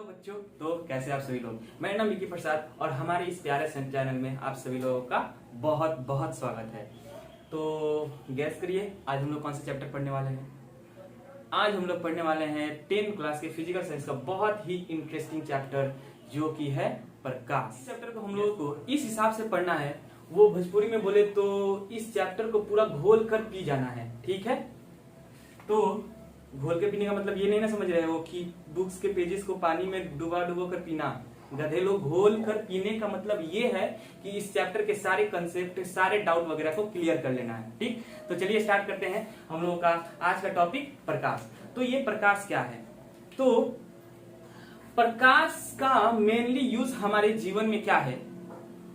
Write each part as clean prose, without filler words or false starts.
तो बच्चों, तो कैसे आप सभी लोग। मेरा नाम विकी प्रसाद और हमारे इस प्यारे चैनल में आप सभी लोगों का बहुत बहुत स्वागत है। तो गैस करिए, आज हम लोग कौन सा चैप्टर पढ़ने वाले हैं। आज हम लोग पढ़ने वाले हैं 10th क्लास के फिजिकल साइंस का बहुत ही इंटरेस्टिंग चैप्टर, जो कि है प्रकाश। इस चैप्टर को हम लोगों को इस हिसाब से पढ़ना है, वो भोजपुरी में बोले तो इस चैप्टर को पूरा घोल कर पी जाना है, ठीक है। तो घोल के पीने का मतलब ये नहीं ना समझ रहे हो कि बुक्स के पेजेस को पानी में डुबा कर पीना। गधे लोग, घोल कर पीने का मतलब ये है कि इस चैप्टर के सारे कंसेप्ट, सारे डाउट वगैरह को क्लियर कर लेना है, ठीक। तो चलिए स्टार्ट करते हैं हम लोगों का आज का टॉपिक प्रकाश। तो ये प्रकाश क्या है? तो प्रकाश का मेनली यूज हमारे जीवन में क्या है?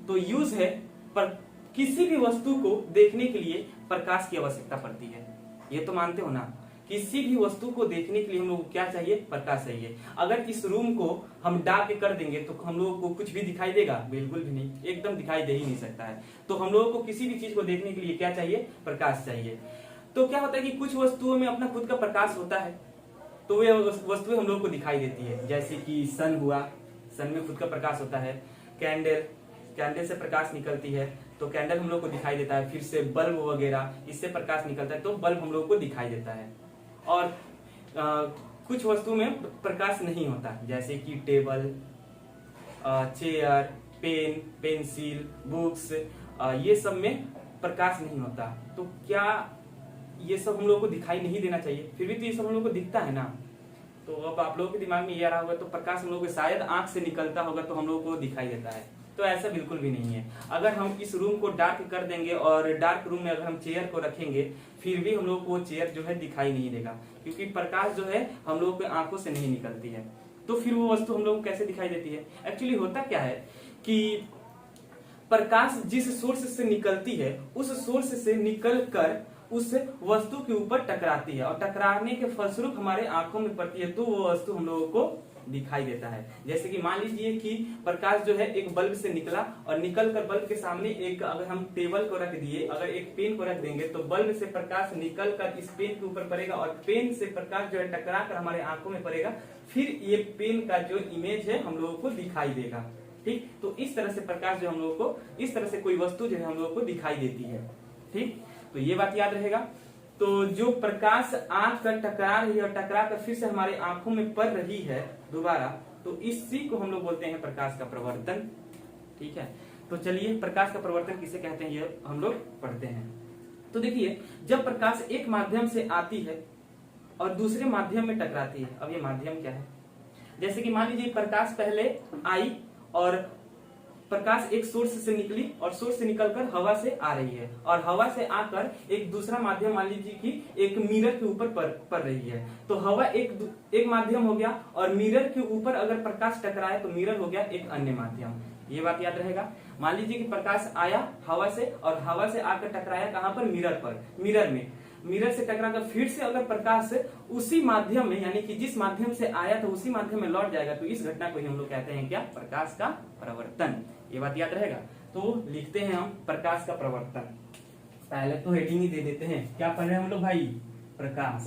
तो यूज है पर किसी भी वस्तु को देखने के लिए प्रकाश की आवश्यकता पड़ती है। ये तो मानते हो ना, किसी भी वस्तु को देखने के लिए हम लोग को क्या चाहिए? प्रकाश चाहिए। अगर इस रूम को हम डार्क कर देंगे तो हम लोगों को कुछ भी दिखाई देगा? बिल्कुल भी नहीं, एकदम दिखाई दे ही नहीं सकता है। तो हम लोगों को किसी भी चीज को देखने के लिए क्या चाहिए? प्रकाश चाहिए। तो क्या होता है कि कुछ वस्तुओं में अपना खुद का प्रकाश होता है, तो वे वस्तुएं हम लोग को दिखाई देती है। जैसे कि सन हुआ, सन में खुद का प्रकाश होता है। कैंडल से प्रकाश निकलती है तो कैंडल हम लोग को दिखाई देता है। फिर से बल्ब वगैरह, इससे प्रकाश निकलता है तो बल्ब हम लोग को दिखाई देता है। और कुछ वस्तु में प्रकाश नहीं होता, जैसे कि table, chair, pen, pencil, books, ये सब में प्रकाश नहीं होता। तो क्या ये सब हम लोग को दिखाई नहीं देना चाहिए? फिर भी तो ये सब हम लोग को दिखता है ना। तो अब आप लोगों के दिमाग में ये आ रहा होगा तो प्रकाश हम लोग को शायद आंख से निकलता होगा तो हम लोग को दिखाई देता है। तो ऐसा बिल्कुल भी नहीं है। अगर हम इस रूम को डार्क कर देंगे और डार्क रूम में अगर हम चेयर को रखेंगे, फिर भी हम लोग को वो चेयर जो है दिखाई नहीं देगा, क्योंकि प्रकाश जो है हम लोग के आंखों से नहीं निकलती है। तो फिर वो वस्तु हम लोग को कैसे दिखाई देती है? एक्चुअली होता क्या है कि प्रकाश जिस सोर्स से निकलती है, उस सोर्स से निकल कर उस वस्तु के ऊपर टकराती है और टकराने के फलस्वरूप हमारे आंखों में पड़ती है, तो वो वस्तु हम लोगों को दिखाई देता है। जैसे कि मान लीजिए कि प्रकाश जो है एक बल्ब से निकला और निकल कर बल्ब के सामने एक, अगर हम टेबल को रख दिए, अगर एक पेन को रख देंगे तो बल्ब से प्रकाश निकल कर इस पेन के ऊपर पड़ेगा और पेन से प्रकाश जो है टकरा कर हमारे आंखों में पड़ेगा। फिर ये पेन का जो इमेज है हम लोगों को दिखाई देगा, ठीक। तो इस तरह से प्रकाश जो हम लोगों को, इस तरह से कोई वस्तु जो है हम लोगों को दिखाई देती है, ठीक। तो ये बात याद रहेगा। तो जो प्रकाश आंख पर टकरा रही है और टकरा कर फिर से हमारे आंखों में पड़ रही है दोबारा, तो इसी को हम लोग बोलते हैं प्रकाश का प्रवर्तन, ठीक है। तो चलिए प्रकाश का प्रवर्तन किसे कहते हैं ये हम लोग पढ़ते हैं। तो देखिए, जब प्रकाश एक माध्यम से आती है और दूसरे माध्यम में टकराती है। अब ये माध्यम क्या है? जैसे कि मान लीजिए प्रकाश पहले आई और प्रकाश एक सोर्स से निकली और सोर्स से निकलकर हवा से आ रही है और हवा से आकर एक दूसरा माध्यम, मान लीजिए कि एक मिरर के ऊपर पड़ रही है। तो हवा एक माध्यम हो गया और मिरर के ऊपर अगर प्रकाश टकराए तो मिरर हो गया एक अन्य माध्यम। ये बात याद रहेगा। मान लीजिए कि प्रकाश आया हवा से और हवा से आकर टकराया कहां पर? मिरर पर। मिरर से टकराकर फिर से अगर प्रकाश उसी माध्यम में, यानी कि जिस माध्यम से आया था उसी माध्यम में लौट जाएगा, तो इस घटना को ही हम लोग कहते हैं क्या? प्रकाश का प्रवर्तन। ये बात याद रहेगा। तो लिखते हैं हम प्रकाश का प्रवर्तन। पहले तो हेडिंग ही दे देते हैं। क्या पढ़ रहे हैं हम लोग भाई? प्रकाश।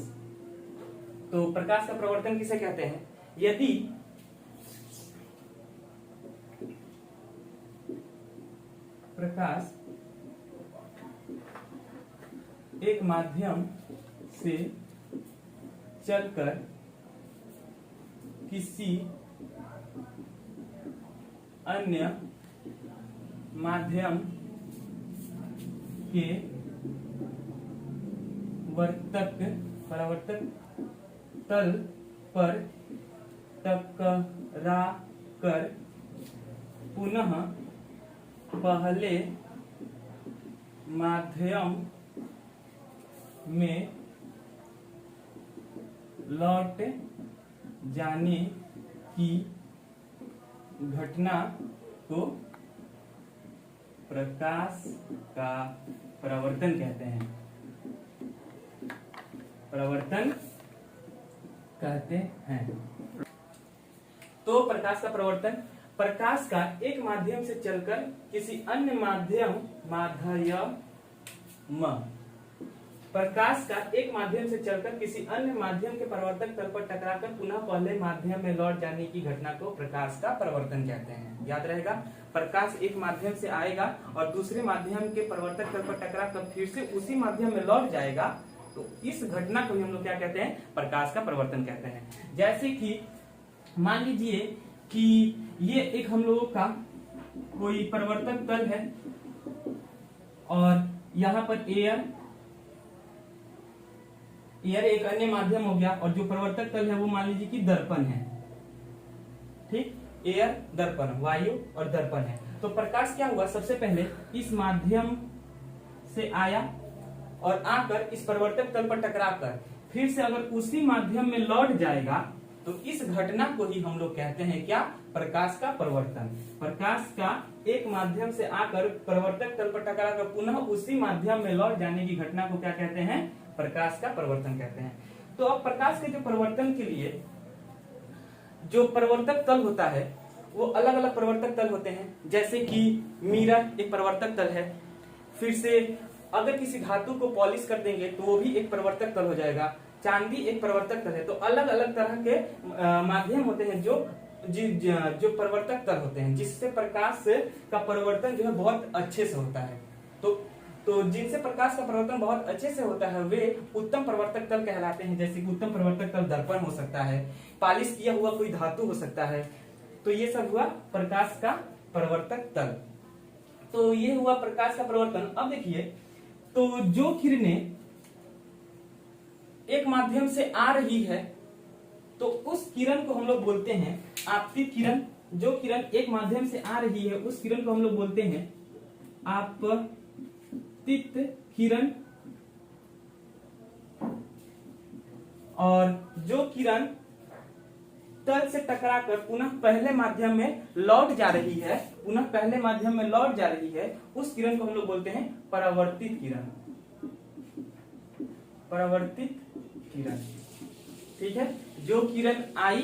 तो प्रकाश का प्रवर्तन किसे कहते हैं? यदि प्रकाश एक माध्यम से चलकर किसी अन्य माध्यम के परावर्तक तल पर टकरा कर पुनः पहले माध्यम में लौट जाने की घटना को प्रकाश का प्रवर्तन कहते हैं। प्रवर्तन कहते हैं। तो प्रकाश का प्रवर्तन, प्रकाश का एक माध्यम से चलकर किसी अन्य माध्यम प्रकाश का एक माध्यम से चलकर किसी अन्य माध्यम के परावर्तक तल पर टकराकर पुनः पहले माध्यम में लौट जाने की घटना को प्रकाश का परावर्तन कहते हैं। याद रहेगा, प्रकाश एक माध्यम से आएगा और दूसरे माध्यम के परावर्तक तल पर टकराकर फिर से उसी माध्यम में लौट जाएगा, तो इस घटना को हम लोग क्या कहते हैं? प्रकाश का परावर्तन कहते हैं। जैसे कि मान लीजिए कि ये एक हम लोगों का कोई परावर्तक तल है और यहाँ पर एयर एक अन्य माध्यम हो गया और जो परावर्तक तल है वो मान लीजिए कि दर्पण है। ठीक, एयर दर्पण, वायु और दर्पण है। तो प्रकाश क्या हुआ? सबसे पहले इस माध्यम से आया और आकर इस परावर्तक तल पर टकराकर फिर से अगर उसी माध्यम में लौट जाएगा, तो इस घटना को ही हम लोग कहते हैं क्या? प्रकाश का परावर्तन। प्रकाश का एक माध्यम से आकर परावर्तक तल पर टकराकर पुनः उसी माध्यम में लौट जाने की घटना को क्या कहते हैं? प्रकाश का परावर्तन कहते हैं। तो अब प्रकाश के जो परावर्तन के लिए जो परावर्तक तल होता है वो अलग अलग परावर्तक तल होते हैं। जैसे कि मिरर एक परावर्तक तल है, फिर से अगर किसी धातु को पॉलिश कर देंगे तो वो भी एक परावर्तक तल हो जाएगा। चांदी एक परावर्तक तल है। तो अलग अलग तरह के माध्यम होते हैं जो परावर्तक तल होते हैं, जिससे प्रकाश का परावर्तन जो है बहुत अच्छे से होता है। तो जिनसे प्रकाश का परावर्तन बहुत अच्छे से होता है वे उत्तम परावर्तक तल कहलाते हैं। जैसे कि उत्तम परावर्तक तल दर्पण हो सकता है, पॉलिश किया हुआ कोई धातु हो सकता है। तो ये सब हुआ प्रकाश का परावर्तक तल। तो ये हुआ प्रकाश का परावर्तन। अब देखिए, तो जो किरणें एक माध्यम से आ रही है तो उस किरण को हम लोग बोलते हैं आपतित किरण। जो किरण एक माध्यम से आ रही है उस किरण को हम लोग बोलते हैं आपतित किरण। और जो किरण तल से टकराकर पुनः पहले माध्यम में लौट जा रही है, उस किरण को हम लोग बोलते हैं परावर्तित किरण। परावर्तित किरण, ठीक है। जो किरण आई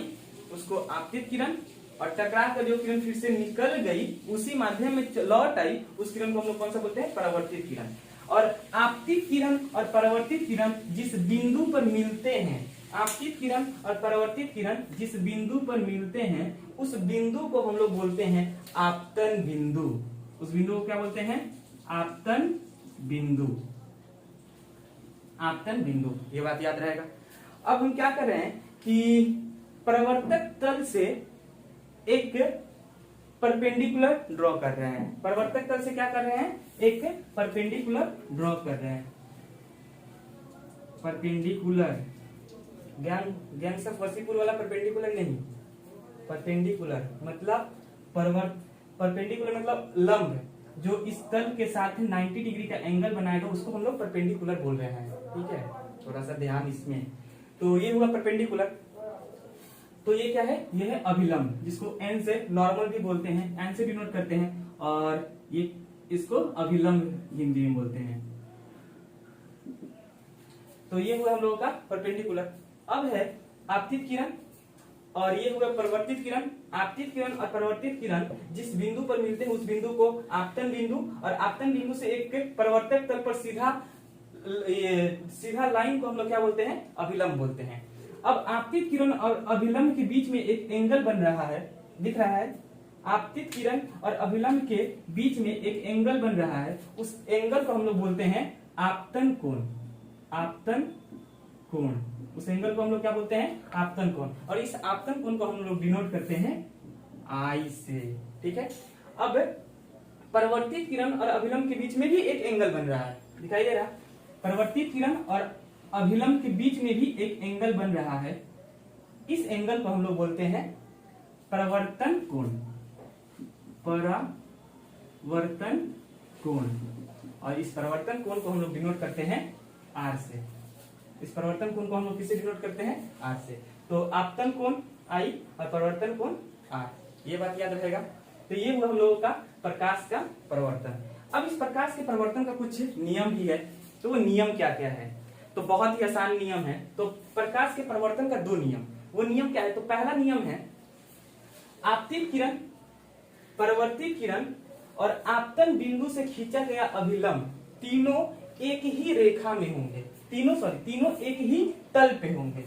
उसको आपतित किरण, और टकरा कर जो किरण फिर से निकल गई उसी माध्यम में लौट आई, उस किरण को हम लोग कौन सा बोलते हैं? परावर्तित किरण। और आपतित किरण और परावर्तित किरण जिस बिंदु पर मिलते हैं, आपतित किरण और परावर्तित किरण जिस बिंदु पर मिलते हैं उस बिंदु को हम लोग बोलते हैं आपतन बिंदु। उस बिंदु को क्या बोलते हैं? आपतन बिंदु। आपतन बिंदु, ये बात याद रहेगा। अब हम क्या कर रहे हैं कि परावर्तक तल से एक परपेंडिकुलर ड्रॉ कर रहे हैं। परावर्तक तल से क्या कर रहे हैं? एक परपेंडिकुलर ड्रॉ कर रहे हैं। परपेंडिकुलर, ज्ञान सब वसीपुर वाला परपेंडिकुलर नहीं, परपेंडिकुलर मतलब परपेंडिकुलर मतलब लंब, जो इस तल के साथ 90 डिग्री का एंगल बनाएगा उसको हम लोग परपेंडिकुलर बोल रहे हैं। ठीक है, थोड़ा सा ध्यान इसमें। तो ये हुआ परपेंडिकुलर। तो ये क्या है? ये है अभिलंब, जिसको एन से नॉर्मल भी बोलते हैं, एन से डिनोट करते हैं, और ये इसको अभिलंब हिंदी में बोलते हैं। तो ये हुआ हम लोगों का परपेंडिकुलर। अब है आपतित किरण, और ये हुआ परावर्तित किरण। आपतित किरण और परावर्तित किरण जिस बिंदु पर मिलते हैं उस बिंदु को आपतन बिंदु, और आपतन बिंदु से एक परावर्तक तल पर सीधा लाइन को हम लोग क्या बोलते हैं? अभिलंब बोलते हैं। अब आपतित किरण और अभिलंब के बीच में एक एंगल बन रहा है, दिख रहा है? आपतित किरण और अभिलंब के बीच में एक एंगल बन रहा है, उस एंगल को हम लोग बोलते हैं आपतन कोण। आपतन कोण, उस एंगल को हम लोग क्या बोलते हैं? आपतन कोण। और इस आपतन कोण को हम लोग डिनोट करते हैं आई से। ठीक है। अब परावर्तित किरण और अभिलंब के बीच में भी एक एंगल बन रहा है, दिखाई दे रहा? परावर्तित किरण और अभिलंब के बीच में भी एक एंगल बन रहा है। इस एंगल को हम लोग बोलते हैं परावर्तन कोण। परावर्तन कोण। और इस परावर्तन कोण को हम लोग डिनोट करते हैं आर से। इस परावर्तन कोण को हम लोग किससे डिनोट करते हैं? आर से। तो आपतन कोण आई और परावर्तन कोण आर, ये बात याद रहेगा। तो ये हुआ हम लोगों का प्रकाश का परावर्तन। अब इस प्रकाश के परावर्तन का कुछ नियम भी है, तो वो नियम क्या क्या है? तो बहुत ही आसान नियम है। तो प्रकाश के परावर्तन का 2 नियम, वो नियम क्या है? तो पहला नियम है आपतित किरण, परावर्तित किरण और आपतन बिंदु से खींचा गया अभिलंब तीनों एक ही रेखा में होंगे। तीनों एक ही तल पे होंगे।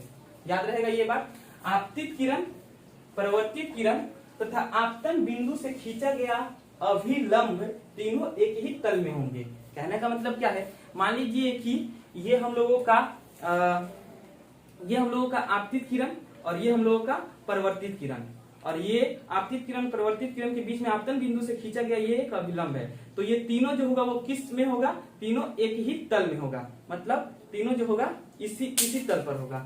याद रहेगा ये बात। आपतित किरण, परावर्तित किरण तथा आपतन बिंदु से खींचा गया अभिलंब तीनों एक ही तल में होंगे। कहने का मतलब क्या है, मान लीजिए कि ये हम लोगों का आपतित किरण और ये हम लोगों का परावर्तित किरण, और ये आपतित किरण परावर्तित किरण के बीच में आपतन बिंदु से खींचा गया ये एक अभिलंब है। तो ये तीनों जो होगा वो किस में होगा, तीनों एक ही तल में होगा। मतलब तीनों जो होगा इसी तल पर होगा।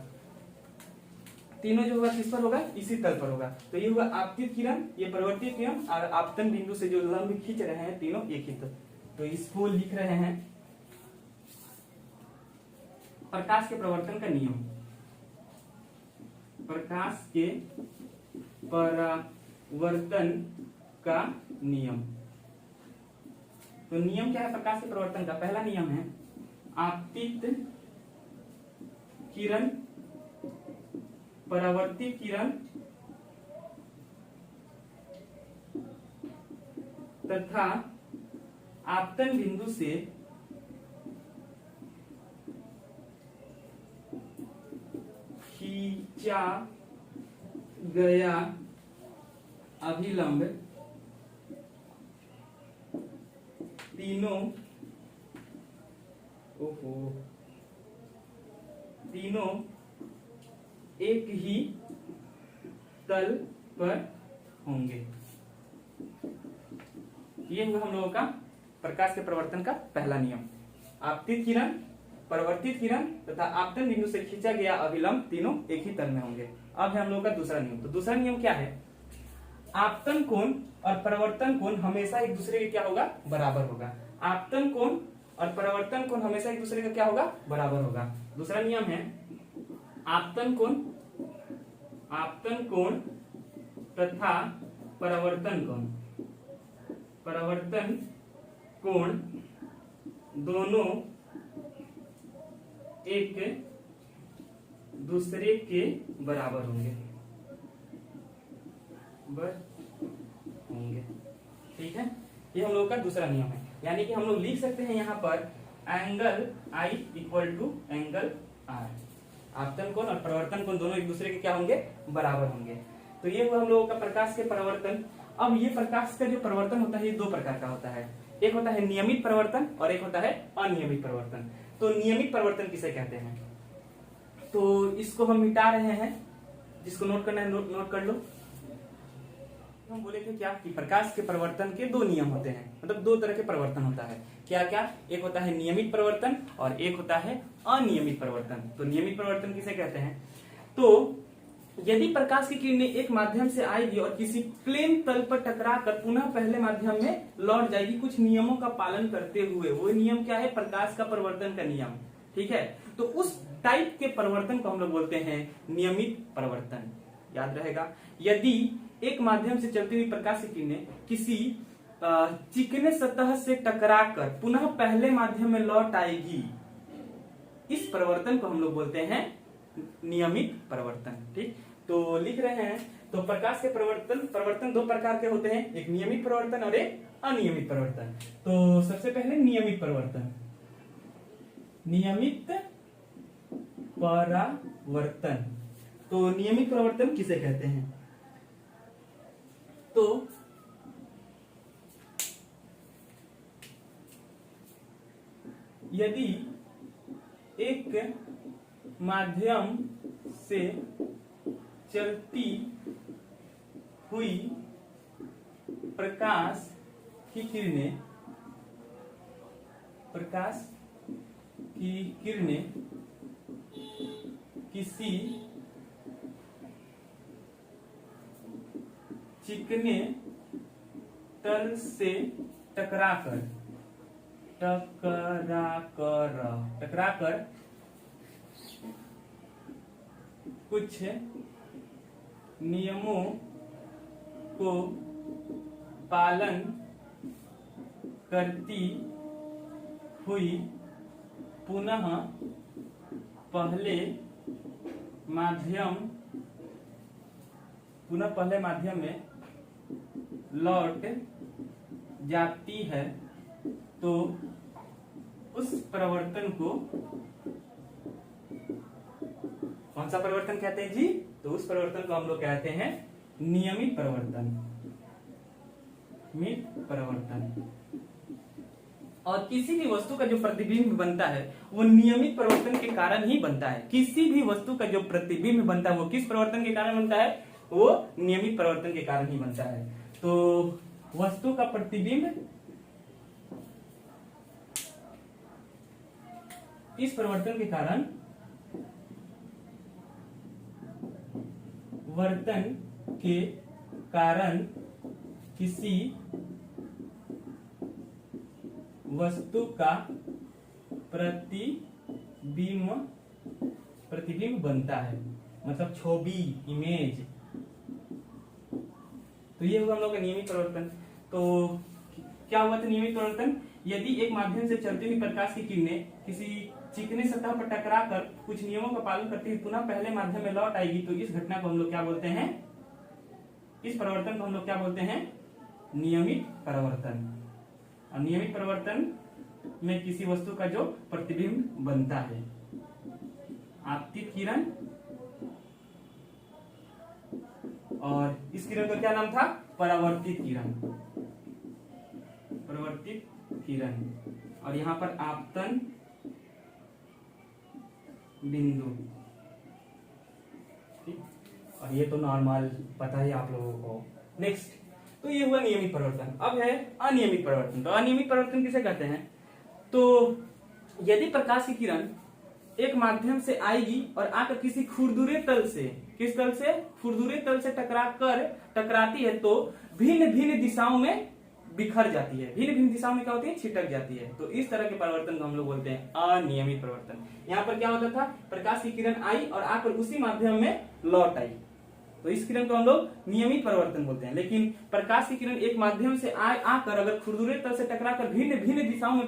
तीनों जो होगा किस पर होगा, इसी तल पर होगा। तो ये होगा आपतित किरण, ये परावर्तित किरण और आपतन बिंदु से जो लंब खींच रहे हैं तीनों एक ही तल। तो इसको लिख रहे हैं प्रकाश के प्रवर्तन का नियम। प्रकाश के परावर्तन का नियम। तो नियम क्या है प्रकाश के प्रवर्तन का? पहला नियम है आपतित किरण परावर्तित किरण तथा आपतन बिंदु से खींचा गया अभिलंब तीनों एक ही तल पर होंगे। ये हुआ हम लोगों का प्रकाश के प्रवर्तन का पहला नियम। आपतित किरण, परावर्तित किरण तथा आपतन बिंदु से खींचा गया अभिलंब तीनों एक ही तल में होंगे। अब है हम लोगों का दूसरा नियम। तो दूसरा नियम क्या है? आपतन कोण और परावर्तन कोण हमेशा एक दूसरे के क्या होगा, बराबर होगा। आपतन कोण और परावर्तन कोण हमेशा एक दूसरे का क्या होगा, बराबर होगा। दूसरा नियम है आपतन कोण तथा परावर्तन कोण दोनों एक दूसरे के बराबर होंगे। ठीक है, ये हम लोग का दूसरा नियम है। यानी कि हम लोग लिख सकते हैं यहाँ पर angle I equal to angle R। आपतन कोण और परावर्तन कोण दोनों एक दूसरे के क्या होंगे, बराबर होंगे। तो ये हुआ हम लोगों का प्रकाश के परावर्तन। अब ये प्रकाश का जो परावर्तन होता है ये दो प्रकार का होता है। एक होता है नियमित परावर्तन और एक होता है अनियमित परावर्तन। तो नियमित परावर्तन किसे कहते हैं? तो इसको हम मिटा रहे हैं, जिसको नोट करना है नोट कर लो। हम बोले थे क्या कि प्रकाश के परिवर्तन के दो नियम होते हैं, मतलब दो तरह के परिवर्तन होता है। क्या क्या? एक होता है नियमित परिवर्तन और एक होता है अनियमित परिवर्तन। तो नियमित परिवर्तन किसे कहते हैं? तो यदि प्रकाश की किरणें एक माध्यम से आएगी और किसी प्लेन तल पर टकराकर पुनः पहले माध्यम में लौट जाएगी कुछ नियमों का पालन करते हुए, वो नियम क्या है? प्रकाश का परिवर्तन का नियम। ठीक है, तो उस टाइप के परिवर्तन को हम लोग बोलते हैं नियमित परिवर्तन। याद रहेगा, यदि एक माध्यम से चलती हुई प्रकाश की किरणें किसी चिकने सतह से टकराकर पुनः पहले माध्यम में लौट आएगी, इस परिवर्तन को हम लोग बोलते हैं नियमित परिवर्तन। ठीक, तो लिख रहे हैं। तो प्रकाश के परिवर्तन दो प्रकार के होते हैं, एक नियमित परिवर्तन और एक अनियमित परिवर्तन। तो सबसे पहले नियमित परिवर्तन। नियमित परावर्तन, तो नियमित परिवर्तन किसे कहते हैं? तो यदि एक माध्यम से चलती हुई प्रकाश की किरणें किसी चिकने तल से टकराकर कुछ नियमों को पालन करती हुई पुनः पहले माध्यम में लौट जाती है, तो उस परिवर्तन को कौन सा परिवर्तन कहते हैं जी? तो उस परिवर्तन को हम लोग कहते हैं नियमित परिवर्तन। नियमित परिवर्तन। और किसी भी वस्तु का जो प्रतिबिंब बनता है वो नियमित परिवर्तन के कारण ही बनता है। किसी भी वस्तु का जो प्रतिबिंब बनता है वो किस परिवर्तन के कारण बनता है? वो नियमित परिवर्तन के कारण ही बनता है। तो वस्तु का प्रतिबिंब इस परिवर्तन के कारण वर्तन के कारण किसी वस्तु का प्रतिबिंब बनता है, मतलब छवि, इमेज। तो ये हुआ हम लोग का नियमित परिवर्तन। तो क्या हुआ था नियमित परिवर्तन? यदि एक माध्यम से चलती हुई प्रकाश की किरणें किसी चिकने सतह पर टकराकर कुछ नियमों का पालन करती हुई पुनः पहले माध्यम में लौट आएगी तो इस घटना को हम लोग क्या बोलते हैं? इस परिवर्तन को हम लोग क्या बोलते हैं? नियमित परिवर्तन। और नियमित परिवर्तन में किसी वस्तु का जो प्रतिबिंब बनता है, आपतित किरण, और इस किरण का क्या नाम था? परावर्तित किरण। परावर्तित किरण। और यहां पर आपतन बिंदु। ठीक, और ये तो नॉर्मल पता है आप लोगों को। नेक्स्ट, तो ये हुआ नियमित परिवर्तन। अब है अनियमित परिवर्तन। तो अनियमित परिवर्तन किसे कहते हैं? तो यदि प्रकाश की किरण एक माध्यम से आएगी और आकर किसी खुरदुरे तल से, किस तल से? खुरदुरे तल से टकराती है तो भिन्न भिन्न दिशाओं में बिखर जाती है। भिन्न भिन्न दिशाओं में क्या होती है? छिटक जाती है। तो इस तरह के परिवर्तन को हम लोग बोलते हैं अनियमित परिवर्तन। यहाँ पर क्या होता था? प्रकाश की किरण आई और आकर उसी माध्यम में लौट आई, तो इस किरण को हम लोग नियमित परिवर्तन बोलते हैं। लेकिन प्रकाश की किरण एक माध्यम से आकर अगर खुरदुरे तल से टकराकर भिन्न भिन्न दिशाओं में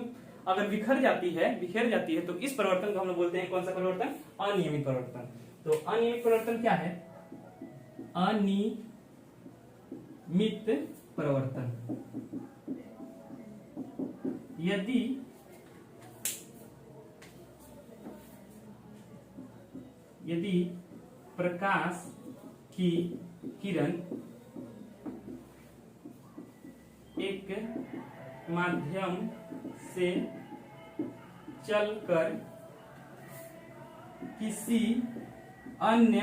अगर बिखर जाती है तो इस परिवर्तन को हम लोग बोलते हैं कौन सा परिवर्तन? अनियमित परिवर्तन। तो अनियमित परिवर्तन क्या है? अनियमित परिवर्तन यदि प्रकाश की किरण एक माध्यम से चलकर किसी अन्य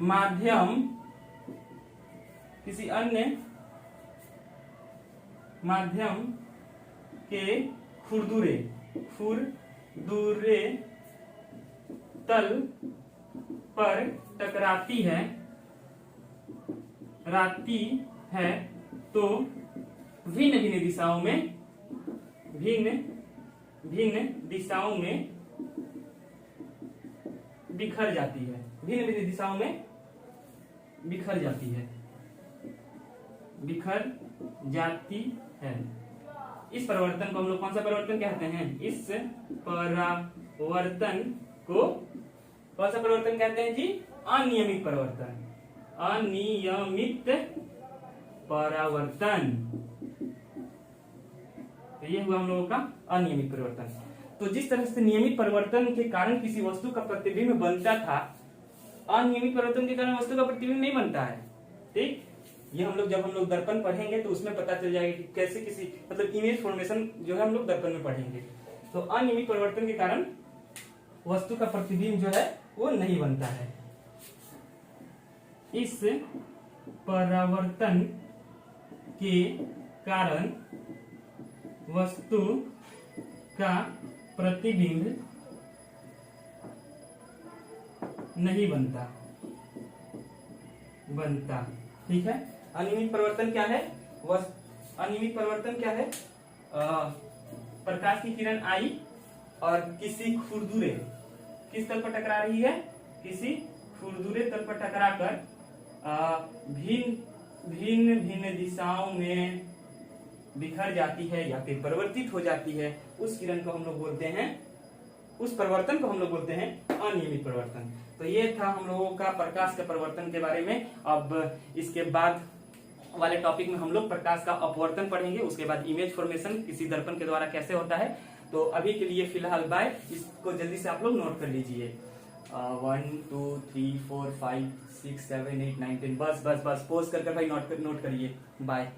माध्यम के खुरदुरे तल पर टकराती है तो भिन्न भिन्न दिशाओं में बिखर जाती है। इस परिवर्तन को हम लोग कौन सा परिवर्तन कहते हैं? इस परिवर्तन को कौन सा परिवर्तन कहते हैं जी? अनियमित परिवर्तन। अनियमित परिवर्तन। तो ये हुआ हम लोगों का अनियमित परिवर्तन। तो जिस तरह से नियमित परिवर्तन के कारण किसी वस्तु का प्रतिबिंब बनता था, अनियमित परिवर्तन के कारण वस्तु का प्रतिबिंब नहीं बनता है। ठीक, ये जब हम लोग दर्पण पढ़ेंगे तो उसमें पता चल जाएगा कि कैसे किसी मतलब इमेज फॉर्मेशन जो है हम लोग दर्पण में पढ़ेंगे। तो अनियमित परिवर्तन के कारण वस्तु का प्रतिबिंब जो है वो नहीं बनता है। इस परावर्तन के कारण वस्तु का प्रतिबिंब नहीं बनता। ठीक है, अनियमित परिवर्तन क्या है? अनियमित परिवर्तन क्या है? प्रकाश की किरण आई और किसी खुरदुरे किस तल पर टकरा रही है? किसी खुरदुरे तल पर टकराकर भिन्न दिशाओं में बिखर जाती है या फिर परिवर्तित हो जाती है। उस किरण को हम लोग बोलते हैं, उस परिवर्तन को हम लोग बोलते हैं अनियमित परिवर्तन। तो ये था हम लोगों का प्रकाश के परिवर्तन के बारे में। अब इसके बाद वाले टॉपिक में हम लोग प्रकाश का अपवर्तन पढ़ेंगे, उसके बाद इमेज फॉर्मेशन किसी दर्पण के द्वारा कैसे होता है। तो अभी के लिए फिलहाल बाय। इसको जल्दी से आप लोग नोट कर लीजिए। 1 2 3 4 5 6 7 8 9 10। बस बस बस पोस्ट कर भाई नोट करिए। बाय।